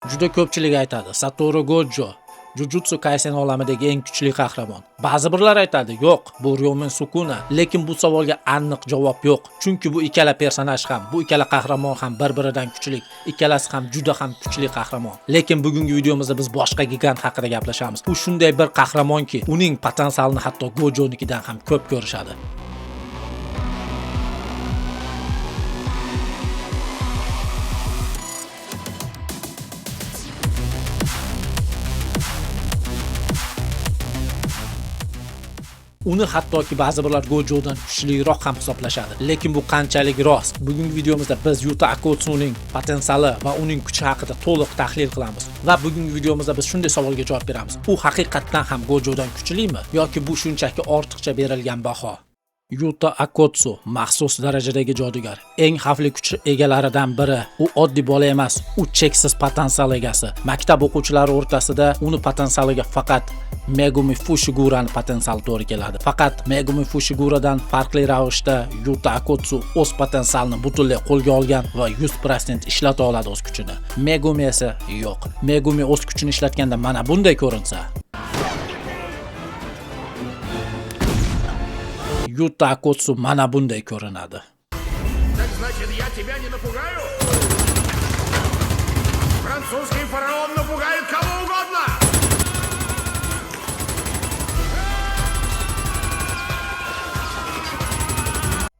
Juda ko'pchilik aytadi, Satoru Gojo Jujutsu Kaisen olamidagi eng kuchli qahramon. Ba'zi birlar aytadi, yo'q, bu Ryomen Sukuna. Lekin bu savolga aniq javob yo'q. Chunki bu ikkala personaj ham, bu ikkala qahramon ham bir-biridan kuchli. Ikkalasi ham juda ham kuchli qahramon. Lekin bugungi videomizda biz boshqa gigant haqida gaplashamiz. U shunday bir qahramonki, uning potensialini hatto Gojonikidan ham ko'p ko'rishadi. Uni hattoki ba'zi birlar Gojodan kuchliroq ham hisoblashadi. Lekin bu qanchalik rost? Bugungi videomizda biz Yuta Akutsuning potensiali va uning kuchi haqida to'liq tahlil qilamiz. Va bugungi videomizda biz shunday savolga javob beramiz. U haqiqatan ham Gojodan kuchlimi yoki bu shunchaki ortiqcha berilgan baho? Yuta Akutsu maxsus darajadagi jodugar. Eng xavfli kuch egalaridan biri. U oddiy bola emas, u cheksiz potensial egasi. Maktab o'quvchilari o'rtasida uni potensialiga faqat Megumi Fushigura'ning potensiali to'g'ri keladi. Faqat Megumi Fushigura'dan farqli ravishda Yuta Akutsu o'z potensialini butunlay qo'lga olgan va 100% ishlata oladi o'z kuchini. Megumi esa yo'q. Megumi o'z kuchini ishlatganda mana bunday ko'rinsa, Yuta Akutsu mana bunday ko'rinadi. Так значит, я тебя не напугаю? Французский фараон напугает кого угодно!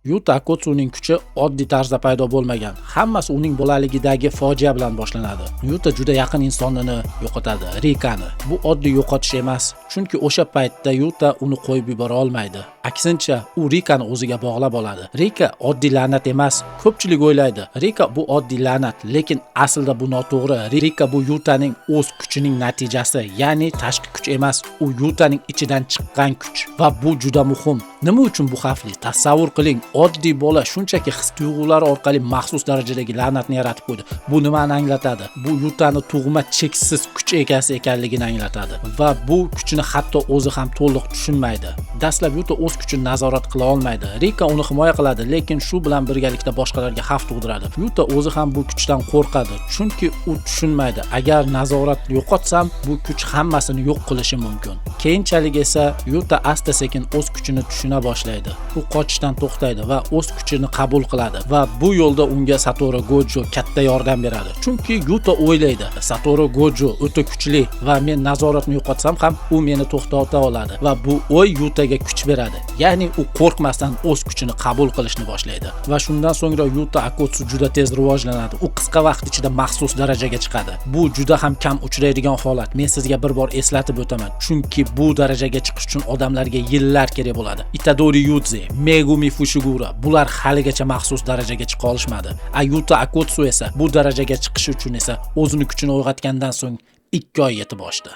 Yuta Akutsuning kuchi oddiy tarzda paydo bo'lmagan. Hammasi uning bolaligidagi fojia bilan boshlanadi. Yuta juda yaqin insonini yo'qotadi, Rikani. Bu oddiy yo'qotish emas, chunki o'sha paytda Yuta uni qo'yib yubora olmaydi. Aksincha, u Rikani o'ziga bog'lab oladi. Rika oddiy la'nat emas. Ko'pchilik o'ylaydi, Rika bu oddiy la'nat, lekin aslida bu noto'g'ri. Rika bu Yutaning o'z kuchining natijasi, ya'ni tashqi kuch emas, u Yutaning ichidan chiqqan kuch. Va bu juda muhim. Nima uchun bu xavfli? Tasavvur qiling, oddiy bola shunchaki his-tuyg'ulari orqali maxsus darajadagi la'natni yaratib qo'ydi. Bu nimani anglatadi? Bu Yutani tug'ma cheksiz kuch egasi ekanligini anglatadi va bu kuchni hatto o'zi ham to'liq tushunmaydi. Dastlab Yuta o'z kuchini nazorat qila olmaydi. Rika uni himoya qiladi, lekin shu bilan birgalikda boshqalarga xavf tug'diradi. Yuta o'zi ham bu kuchdan qo'rqadi, chunki u tushunmaydi. Agar nazoratni yo'qotsam, bu kuch hammasini yo'q qilishi mumkin. Keyinchalik esa Yuta asta-sekin o'z kuchini tushuna boshlaydi. U qochishdan to'xtaydi va o'z kuchini qabul qiladi va bu yo'lda unga Satoru Gojo katta yordam beradi. Chunki Yuta o'ylaydi, Satoru Gojo o'ta kuchli va men nazoratni yo'qotsam ham u meni to'xtata oladi va bu o'y Yutaga kuch beradi. Ya'ni u qo'rqmasdan o'z kuchini qabul qilishni boshlaydi va shundan so'ngra Yuta Akutsu juda tez rivojlanadi. U qisqa vaqt ichida maxsus darajaga chiqadi. Bu juda ham kam uchraydigan holat. Men sizga bir bor eslatib o'taman, chunki bu darajaga chiqish uchun odamlarga yillar kerak bo'ladi. Itadori Yuze, Megumi Fushigura bular haligacha maxsus darajaga chiqa olishmadi. Yuta Akutsu esa bu darajaga chiqish uchun esa o'zini kuchini uyg'otgandan so'ng 2 oy yetib oshdi.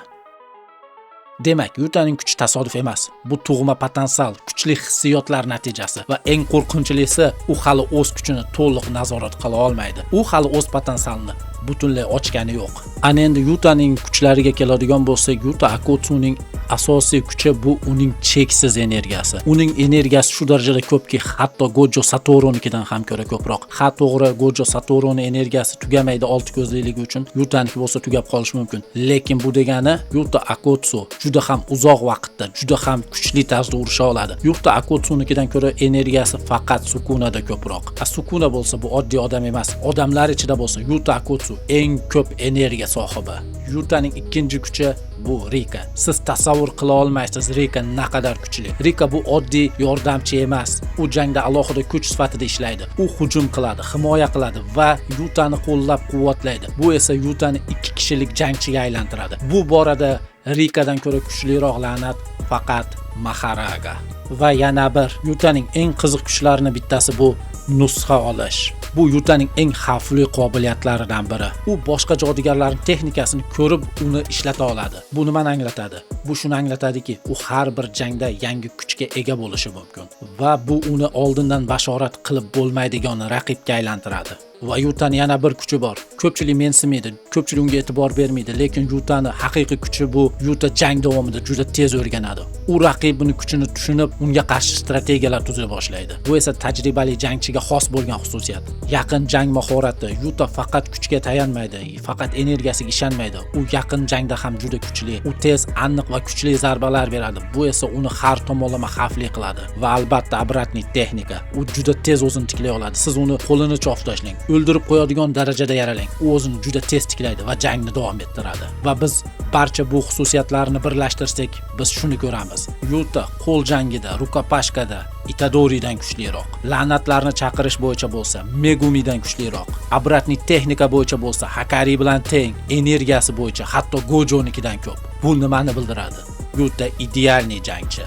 Demak, Yutaning kuchi tasodif emas. Bu tug'ma potensial, kuchli hissiyotlar natijasi va eng qo'rqinchlisi, u hali o'z kuchini to'liq nazorat qila olmaydi. U hali o'z potensialini butunlay ochgani yo'q. Ana endi Yutaning kuchlariga keladigan bo'lsak, Yuta Akutsuning asosiy kuchi bu uning cheksiz energiyasi. Uning energiyasi shu darajada ko'pki, hatto Gojo Satoru'nikidan ham ko'ra ko'proq. Ha, to'g'ri, Gojo Satoru'ning energiyasi tugamaydi olti ko'zliligi uchun, Yutaniki bo'lsa tugab qolishi mumkin. Lekin bu degani Yuta Akutsu juda ham uzoq vaqtda, juda ham kuchli tarzda urisha oladi. Yuta Akutsunikidan ko'ra energiyasi faqat Sukunada ko'proq. Sukuna bo'lsa bu oddiy odam emas. Odamlar ichida bo'lsa Yuta Akutsu eng ko'p energiya sohibi. Yutaning ikkinchi kuchi bu Rika. Siz tasavvur qila olmaysiz Rika naqadar kuchli. Rika bu oddiy yordamchi emas. U jangda alohida kuch sifatida ishlaydi. U hujum qiladi, himoya qiladi va Yutani qo'llab-quvvatlaydi. Bu esa Yutani 2 kishilik jangchiga aylantiradi. Bu borada Rikadan ko'ra kuchliroq la'nat faqat Maharaga. Va yana bir Yutaning eng qiziq kuchlarining bittasi bu nusxa olish. Bu Yutaning eng xavfli qobiliyatlaridan biri. U boshqa jodugarlarning texnikasini ko'rib uni ishlata oladi. Bu nimani anglatadi? Bu shuni anglatadiki, u har bir jangda yangi kuchga ega bo'lishi mumkin va bu uni oldindan bashorat qilib bo'lmaydigan raqibga aylantiradi. Va Yutani yana bir kuchi bor. Ko'pchilik mensimaydi, ko'pchilik unga e'tibor bermaydi, lekin Yutani haqiqiy kuchi bu. Yuta jang davomida juda tez o'rganadi. U raqibining kuchini tushunib, unga qarshi strategiyalar tuza boshlaydi. Bu esa tajribali jangchiga xos bo'lgan xususiyat. Yaqin jang mahorati. Yuta faqat kuchga tayanmaydi, faqat energiyasiga ishonmaydi. U yaqin jangda ham juda kuchli. U tez, aniq va kuchli zarbalar beradi. Bu esa uni har tomonlama xavfli qiladi. Va albatta obratniy texnika. U juda tez o'zini tiklay oladi. Siz uni qo'lini cho'f tashlang, o'ldirib qo'yadigan darajada yaralang. U o'zini juda tez tiklaydi va jangni davom ettiradi. Va biz barcha bu xususiyatlarni birlashtirsak, biz shuni ko'ramiz. Yuta qo'l jangida, rukopashkada Itadoridan kuchliroq. La'natlarni chaqirish bo'yicha bo'lsa, Megumidan kuchliroq. Obratniy texnika bo'yicha bo'lsa, Hakari bilan teng. Energiyasi bo'yicha hatto Gojonikidan ko'p. Bu nimani bildiradi? Yuta idealniy jangchi.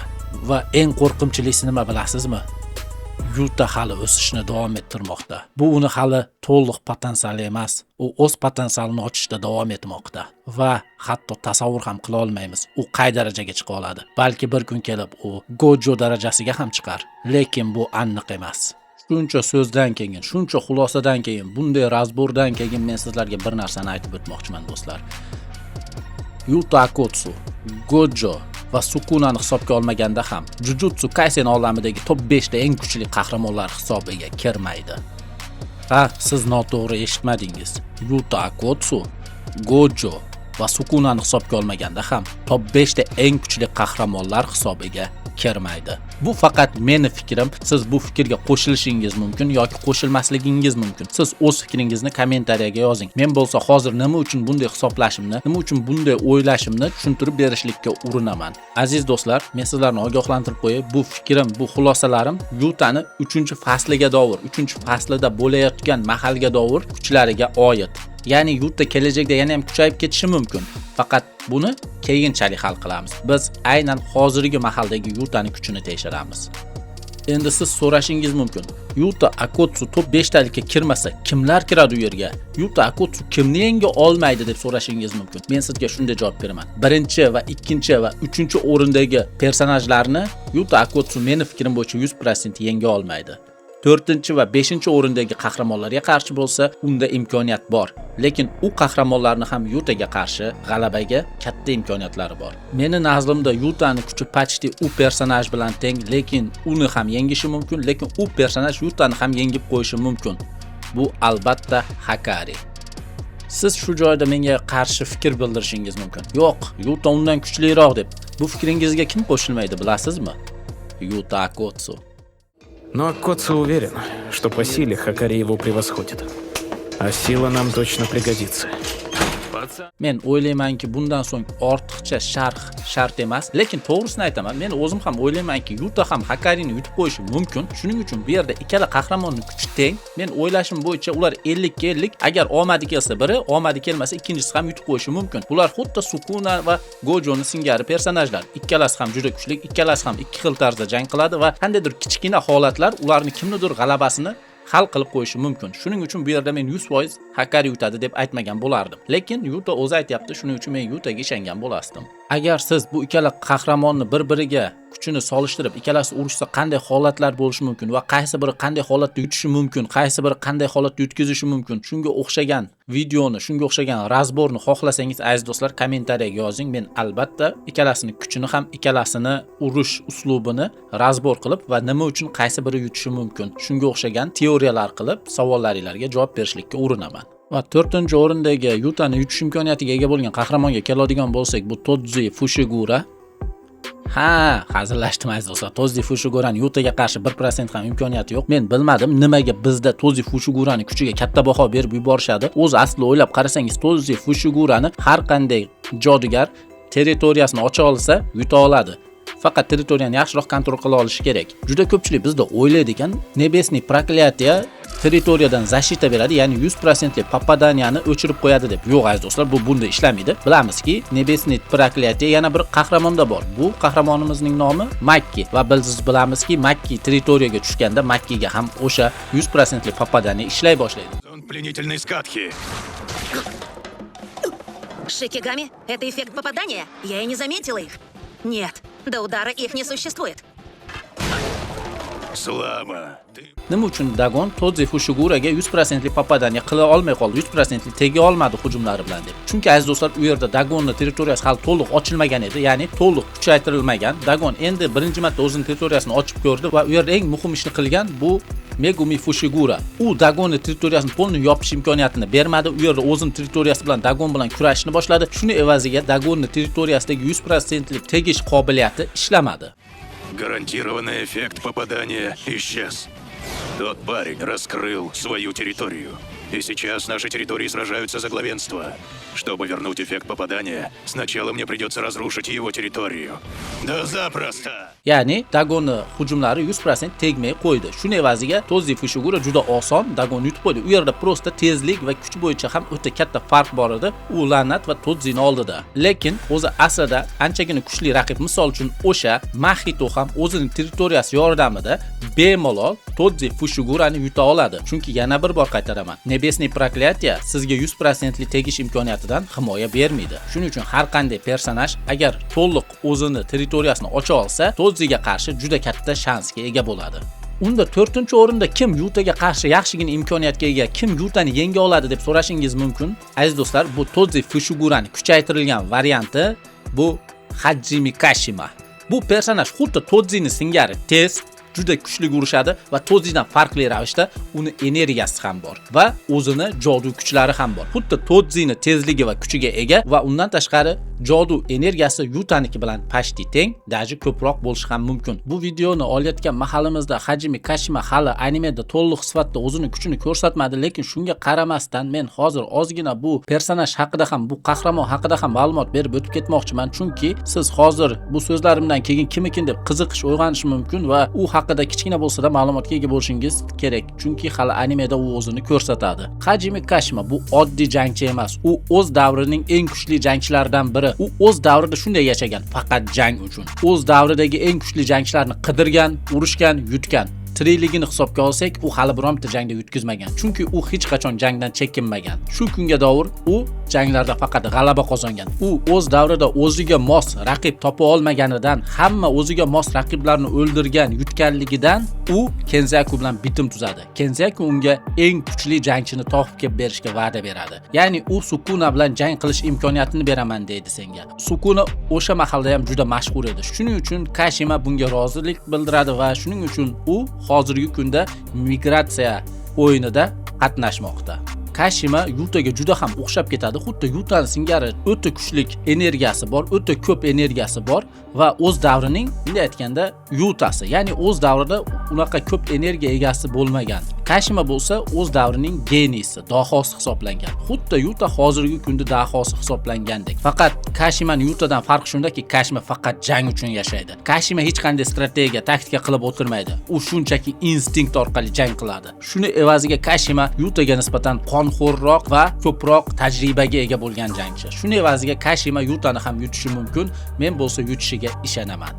Va eng qo'rqinchlisi nima bilasizmi? Yuta hali o'sishni davom ettirmoqda. Bu uni hali to'liq potensiali emas. U o'z potensialini ochishda davom etmoqda va hatto tasavvur ham qila olmaymiz. U qay darajaga chiqa oladi. Balki bir kun kelib u Gojo darajasiga ham chiqar, lekin bu aniq emas. Shuncha so'zdan keyin, shuncha xulosadan keyin, bunday razbordan keyin men sizlarga bir narsani aytib o'tmoqchiman do'stlar. Yuta Akotsu, Gojo va Sukunani hisobga olmaganda ham Jujutsu Kaisen olamidagi top 5 ta eng kuchli qahramonlar hisobiga kirmaydi. Ha, siz noto'g'ri eshitmadingiz. Yuta Akotsu, Gojo va Sukunani hisobga olmaganda ham top 5 ta eng kuchli qahramonlar hisobiga kirmaydi. Bu faqat meni fikrim. Siz bu fikrga qo'shilishingiz mumkin yoki qo'shilmasligingiz mumkin. Siz o'z fikringizni kommentariyaga yozing. Men bo'lsa hozir nima uchun bunday hisoblashimni, nima uchun bunday o'ylashimni tushuntirib berishlikka urinaman. Aziz do'stlar, men sizlarni ogohlantirib qo'yay, bu fikrim, bu xulosalarim Yutani 3-fasliga dovur, 3-faslida bo'layotgan mahalga dovur kuchlariga oid. Ya'ni Yuta kelajakda yana ham kuchayib ketishi mumkin. Faqat buni keyinchalik hal qilamiz. Biz aynan hozirgi mahaldagi Yutani kuchini tekshiramiz. Endi siz so'rashingiz mumkin. Yuta Akotsu top 5 talikka kirmasa, kimlar kiradi u yerga? Yuta Akotsu kimni yenga olmaydi deb so'rashingiz mumkin. Men sizga shunday javob beraman. 1 va 2 va 3 o'rindagi personajlarni Yuta Akotsu meni fikrim bo'yicha 100% yenga olmaydi. 4 va 5 o'rindagi qahramonlarga qarshi bo'lsa, unda imkoniyat bor. Lekin u qahramonlarni ham Yutaga qarshi g'alabaga katta imkoniyatlari bor. Meni nazrimda Yutani kuchi почти u personaj bilan teng, lekin uni ham yengishi mumkin, lekin u personaj Yutani ham yengib qo'yishi mumkin. Bu albatta Hakari. Siz shu joyda menga qarshi fikr bildirishingiz mumkin. Yo'q, Yuta undan kuchliroq deb. Bu fikringizga kim qo'shilmaydi bilasizmi? Yuta Akotsu. Но Акотсу уверен, что по силе Хакари его превосходит. А сила нам точно пригодится. Men o'ylaymanki, bundan so'ng ortiqcha shart emas, lekin to'g'risini aytaman, men o'zim ham o'ylaymanki, Yuta ham Hakarini yutib qo'yishi mumkin. Shuning uchun bu yerda ikkala qahramonning kuchi teng. Men o'ylashim bo'yicha ular 50-50. Agar omadi kelsa biri, omadi kelmasa ikkinchisi ham yutib qo'yishi mumkin. Bular xuddi Sukuna va Gojoni singari personajlar. Ikkalasi ham juda kuchli, ikkalasi ham ikki xil tarzda jang qiladi va qandaydir kichkina holatlar ularni kimnidir g'alabasini hal qilib qo'yishi mumkin. Shuning uchun bu yerda men 100% Hakari yutadi deb aytmagan bo'lardim. Lekin Yuta o'zi aytayapti, shuning uchun men Yutaga ishongan bo'lasdim. Agar siz bu ikkala qahramonni bir-biriga kuchini solishtirib, ikkalasi urushsa qanday holatlar bo'lishi mumkin va qaysi biri qanday holatda yutishi mumkin, qaysi biri qanday holatda yutkazishi mumkin, shunga o'xshagan videoni, shunga o'xshagan razborni xohlasangiz, aziz do'stlar, kommentariyaga yozing. Men albatta ikkalasini kuchini ham, ikkalasini urush uslubini razbor qilib va nima uchun qaysi biri yutishi mumkin, shunga o'xshagan teoriyalar qilib savollaringizga javob berishlikka urinaman. Va 4-o'rindagi Yutani yutish imkoniyatiga ega bo'lgan qahramonga keladigan bo'lsak, bu Todzi Fushigura. Ha, hazillashdim aziz do'stlar. Todzi Fushigurani Yutaga qarshi 1% ham imkoniyati yo'q. Men bilmadim nimaga bizda Todzi Fushigurani kuchiga katta baho berib yuborishadi. O'zi asli o'ylab qarasangiz, Todzi Fushigurani har qanday jodugar territoriyasini ocha olsa, yuta oladi. Faqat territoriyani yaxshiroq kontrol qila olishi kerak. Juda ko'pchilik bizda o'ylaydi ekan, Nebesniy Proklatiya territoriyadan zashita beradi, ya'ni 100% Papadaniyani o'chirib qo'yadi deb. Yo'q aziz do'stlar, bu bunday ishlaydi. Bilamizki, Nebesniy Proklatiya yana bir qahramonda bor. Bu qahramonimizning nomi Makki va biz bilamizki, Makki territoriyaga tushganda Makkiga ham o'sha 100% Papadaniya ishlay boshlaydi. Зон пленительной скатки. Шикигами? Это эффект попадания? Я и не заметила их. Нет, до удара их не существует. Слабо. Ты... Nima uchun Dagon Todze Fushiguraga 100% попадание qila olmay qoldi, 100% tega olmadi hujumlari bilan deb. Chunki aziz do'stlar, u yerda Dagonning territoriyasi hali to'liq ochilmagan edi, ya'ni to'liq kuchaytirilmagan. Dagon endi birinchi marta o'zining territoriyasini ochib ko'rdi va u yerda eng muhim ishni qilgan bu Megumi Fushigura. U Dagonning territoriyasini to'liq yopish imkoniyatini bermadi. U yerda o'zining territoriyasi bilan Dagon bilan kurashishni boshladi. Shuni evaziga Dagonning territoriyasidagi 100%lik tegish qobiliyati ishlamadi. Гарантированный эффект попадания исчез. Тот парень раскрыл свою территорию. И сейчас наши территории сражаются за главенство. Чтобы вернуть эффект попадания, сначала мне придется разрушить его территорию. Да запросто! Ya'ni Dagonning hujumlari 100% tegmay qo'ydi. Shuni evaziga Todze Fushigura juda oson Dagonni yutib qo'ydi. U yerda prosta tezlik va kuch bo'yicha ham o'ta katta farq bor edi. U la'nat va Todzeni oldida. Lekin o'zi aslida anchagina kuchli raqib. Misol uchun o'sha Mahito ham o'zining territoriyasi yordamida bemalol Todze Fushigurani yuta oladi. Chunki yana bir bor qaytaraman. Nebesniy proklятие sizga 100% tegish imkoniyatidan himoya bermaydi. Shuning uchun har qanday personaj agar to'liq o'zini territoriyasini ocha olsa, Todzega qarshi juda katta shansga ega bo'ladi. Unda 4-o'rinda kim Yutaga qarshi yaxshigina imkoniyatga ega, kim Yutani yenga oladi deb so'rashingiz mumkin. Aziz do'stlar, bu Todze Fushiguraning kuchaytirilgan varianti bu Hajime Kashima. Bu personaj xuddi Todzeni singari tez, juda kuchli urishadi va Todzedan farqli ravishda uni energiyasi ham bor va o'zini jodu kuchlari ham bor. Xuddi Todzeni tezligi va kuchiga ega va undan tashqari jodu energiyasi Yutaniki bilan pashti teng, daji ko'proq bo'lishi ham mumkin. Bu videoni olayotgan mahalimizda Hajime Kashima hali animeda to'liq sifatda o'zining kuchini ko'rsatmadi, lekin shunga qaramasdan men hozir ozgina bu personaj haqida ham, bu qahramon haqida ham ma'lumot berib o'tib ketmoqchiman, chunki siz hozir bu so'zlarimdan keyin kim ekan deb qiziqish uyg'onishi mumkin va u haqida kichkina bo'lsa-da ma'lumotga ega bo'lishingiz kerak, chunki hali animeda u o'zini ko'rsatadi. Hajime Kashima bu oddiy jangchi emas, u o'z davrining eng kuchli jangchilaridan biri. U o'z davrida shunday yashagan, faqat jang uchun. O'z davridagi eng kuchli jangchilarni qidirgan, urushgan, yutgan. Tirikligini hisobga olsak, u hali bironta jangda yutkazmagan. Chunki u hech qachon jangdan chekinmagan. Shu kunga davr u janglarda faqat g'alaba qozongan. U o'z davrida o'ziga mos raqib topa olmaganidan, hamma o'ziga mos raqiblarni o'ldirgan, yutganligidan u Kenzaku bilan bitim tuzadi. Kenzaku unga eng kuchli jangchini topib kelib berishga va'da beradi. Ya'ni u Sukuna bilan jang qilish imkoniyatini beraman deydi senga. Sukuna o'sha mahalda ham juda mashhur edi. Shuning uchun Kashima bunga rozilik bildiradi va shuning uchun u hozirgi kunda migratsiya o'yinida qatnashmoqda. Kashima Yutaga juda ham o'xshab ketadi. Xuddi Yutani singari o'ta kuchli energiyasi bor, o'ta ko'p energiyasi bor va o'z davrining, bunday aytganda, Yutasi, ya'ni o'z davrida unaqa ko'p energiya egasi bo'lmagan. Kashima bo'lsa o'z davrining geniysi, dahosi hisoblangan. Xuddi Yuta hozirgi kunda dahosi hisoblangandek. Faqat Kashimaning Yutadan farqi shundaki, Kashima faqat jang uchun yashaydi. Kashima hech qanday strategiya, taktika qilib o'tirmaydi. U shunchaki instinkt orqali jang qiladi. Shuni evaziga Kashima Yutaga nisbatan qonxo'rroq va ko'proq tajribaga ega bo'lgan jangchi. Shuni evaziga Kashima Yutani ham yutishi mumkin. Men bo'lsa yutishiga ishonaman.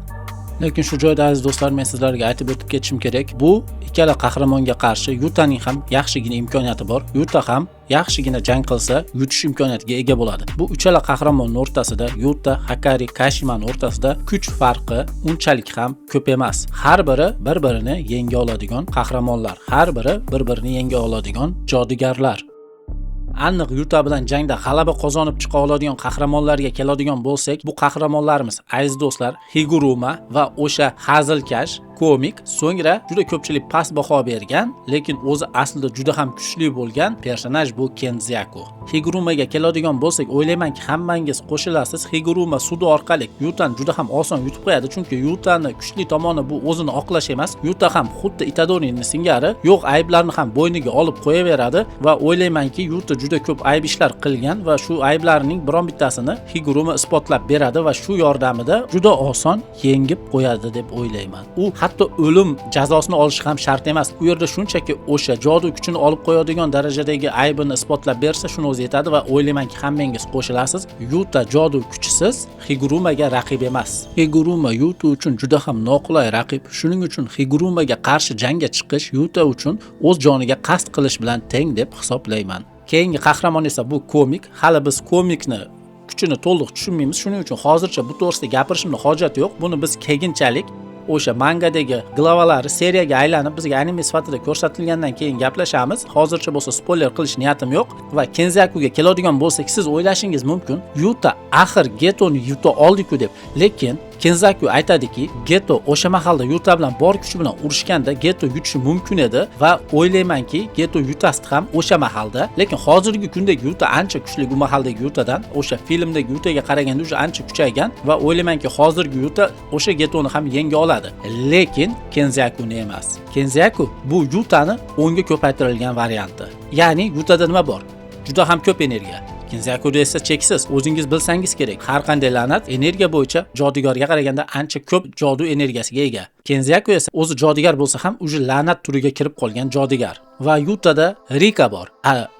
Lekin shu joyda aziz do'stlar, men sizlarga aytib o'tib ketishim kerak. Bu ikkala qahramonga qarshi Yutaning ham yaxshigina imkoniyati bor. Yuta ham yaxshigina jang qilsa, yutish imkoniyatiga ega bo'ladi. Bu uchala qahramonning o'rtasida, Yuta, Hakari, Kashimaning o'rtasida kuch farqi unchalik ham ko'p emas. Har biri bir-birini yenga oladigan qahramonlar, har biri bir-birini yenga oladigan jodugarlar. Aniq Yuta bilan jangda g'alaba qozonib chiqa oladigan qahramonlarga keladigan bo'lsak, bu qahramonlarimiz aziz do'stlar Higuruma va o'sha hazilkash komik, so'ngra juda ko'pchilik past baho bergan, lekin o'zi aslida juda ham kuchli bo'lgan personaj bu Kenzaku. Higurumaga keladigan bo'lsak, o'ylaymanki hammangiz qo'shilasiz. Higuruma sudi orqali Yutani juda ham oson yutib qo'yadi, chunki Yutani kuchli tomoni bu o'zini oqlash emas. Yuta ham xuddi Itadorining singari yo'q ayblarni ham bo'yniga olib qo'yaveradi va o'ylaymanki Yuta juda ko'p ayb ishlar qilgan va shu ayblarining biron bittasini Higuruma isbotlab beradi va shu yordamida juda oson yengib qo'yadi deb o'ylayman. U hatto o'lim jazosini olish ham shart emas. U yerda shunchaki o'sha jodu kuchini olib qo'yadigan darajadagi aybini isbotlab bersa, shuni o'zi yetadi va o'ylaymanki hammangiz qo'shilasiz. Yuta jodu kuchisiz Higurumaga raqib emas. Higuruma Yuta uchun juda ham noqulay raqib. Shuning uchun Higurumaga qarshi jangga chiqish Yuta uchun o'z joniga qasd qilish bilan teng deb hisoblayman. Keyingi qahramon esa bu komik. Hali biz komikni kuchini to'liq tushunmaymiz. Shuning uchun hozircha bu to'g'risida gapirishimning hojati yo'q. Buni biz keyinchalik o'sha mangadagi glovalari seriyaga aylanib bizga anime sifatida ko'rsatilgandan keyin gaplashamiz. Hozircha bo'lsa spoiler qilish niyatim yo'q va Kenzakuga keladigan bo'lsak, siz o'ylashingiz mumkin, Yuta axir Getoni yuta oldi-ku deb. Lekin Kenzaku aytadiki, Geto o'sha mahalda Yuta bilan bor kuchi bilan urushganda Geto yutishi mumkin edi va o'ylaymanki, Geto yutasti ham o'sha mahalda. Lekin hozirgi kundagi Yuta ancha kuchli bu mahaldagi Yutadan, o'sha filmdagi Yutaga qaraganda o'sha ancha kuchaygan va o'ylaymanki, hozirgi Yuta o'sha Getoni ham yenga oladi. Lekin Kenzakuni emas. Kenzaku bu Yutani 10 ga ko'paytirilgan varianti. Ya'ni Yutada nima bor? Juda ham ko'p energiya. Kenzakuda esa cheksiz. O'zingiz bilsangiz kerak, har qanday la'nat energiya bo'yicha jodugarga qaraganda ancha ko'p jodu energiyasiga ega. Kenzaku esa o'zi jodugar bo'lsa ham o'sha la'nat turiga kirib qolgan jodugar. Va Yutada Rika bor.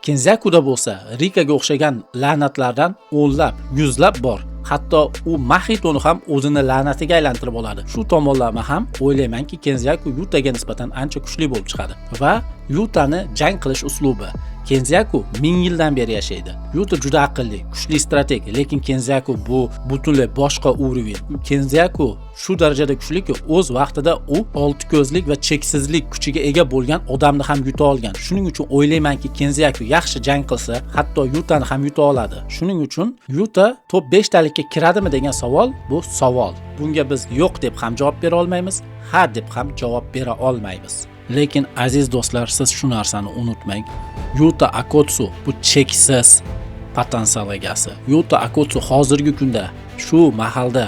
Kenzakuda bo'lsa Rikaga o'xshagan la'natlardan o'nlab, yuzlab bor. Hatto u Mahitoni ham o'zini la'natiga aylantirib oladi. Shu tomonlama ham o'ylaymanki, Kenzaku Yutaga nisbatan ancha kuchli bo'lib chiqadi. Va Yutani jang qilish uslubi. Kenzaku 1000 yildan beri yashaydi. Yuta juda aqlli, kuchli strateg, lekin Kenzaku bu butunlay boshqa urovень. Kenzaku shu darajada kuchliki, o'z vaqtida u olti ko'zlik va cheksizlik kuchiga ega bo'lgan odamni ham yuta olgan. Shuning uchun o'ylaymanki, Kenzaku yaxshi jang qilsa, hatto Yutani ham yuta oladi. Shuning uchun Yuta top 5 talikka kiradimi degan savol bu savol. Bunga biz yo'q deb ham javob bera olmaymiz, ha deb ham javob bera olmaymiz. Lekin aziz do'stlar, siz shu narsani unutmang. Yuta Akotsu bu cheksiz potensial egasi. Yuta Akotsu hozirgi kunda shu mahalda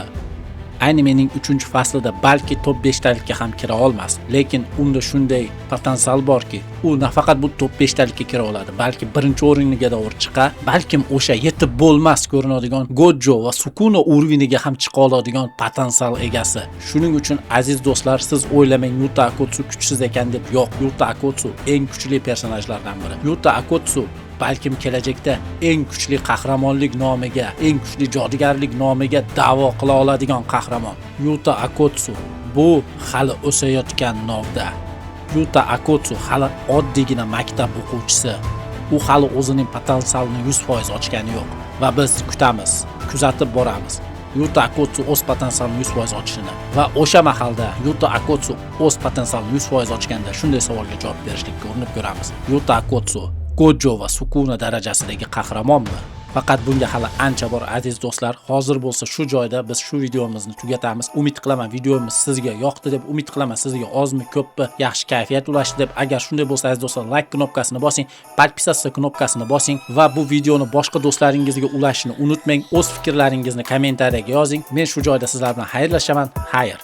animening 3-faslida balki top 5 talikka ham kira olmas, lekin unda shunday potensial borki, u nafaqat bu top 5 talikka kira oladi, balki birinchi o'ringa davr chiqa, balkim o'sha yetib bo'lmas ko'rinadigan Gojo va Sukuna uroveniga ham chiqa oladigan potensial egasi. Shuning uchun aziz do'stlar, siz o'ylamang Yuta Akotsu kuchsiz ekan deb. Yo'q, Yuta Akotsu eng kuchli personajlardan biri. Yuta Akotsu balkim kelajakda eng kuchli qahramonlik nomiga, eng kuchli jodugarlik nomiga da'vo qila oladigan qahramon. Yuta Akotsu bu hali o'sayotgan novda. Yuta Akotsu hali oddiygina maktab o'quvchisi. U hali o'zining potensialini 100% ochgani yo'q va biz kutamiz, kuzatib boramiz. Yuta Akotsu o'z potensialini 100% ochishini va o'sha mahalda Yuta Akotsu o'z potensialini 100% ochganda shunday savolga javob berishlikka urinib ko'ramiz. Yuta Akotsu Gojo va Sukuna darajasidagi qahramonmi? Faqat bunga hali ancha bor aziz do'stlar. Hozir bo'lsa shu joyda biz shu videomizni tugatamiz. Umid qilaman videomiz sizga yoqdi deb, umid qilaman sizga ozmi ko'pmi yaxshi kayfiyat ulashdi deb. Agar shunday bo'lsa aziz do'stlar, like knopkasini bosing, podpisatsiya knopkasini bosing va bu videoni boshqa do'stlaringizga ulashishni unutmang. O'z fikrlaringizni kommentariyaga yozing. Men shu joyda sizlar bilan xayrlashaman. Xayr.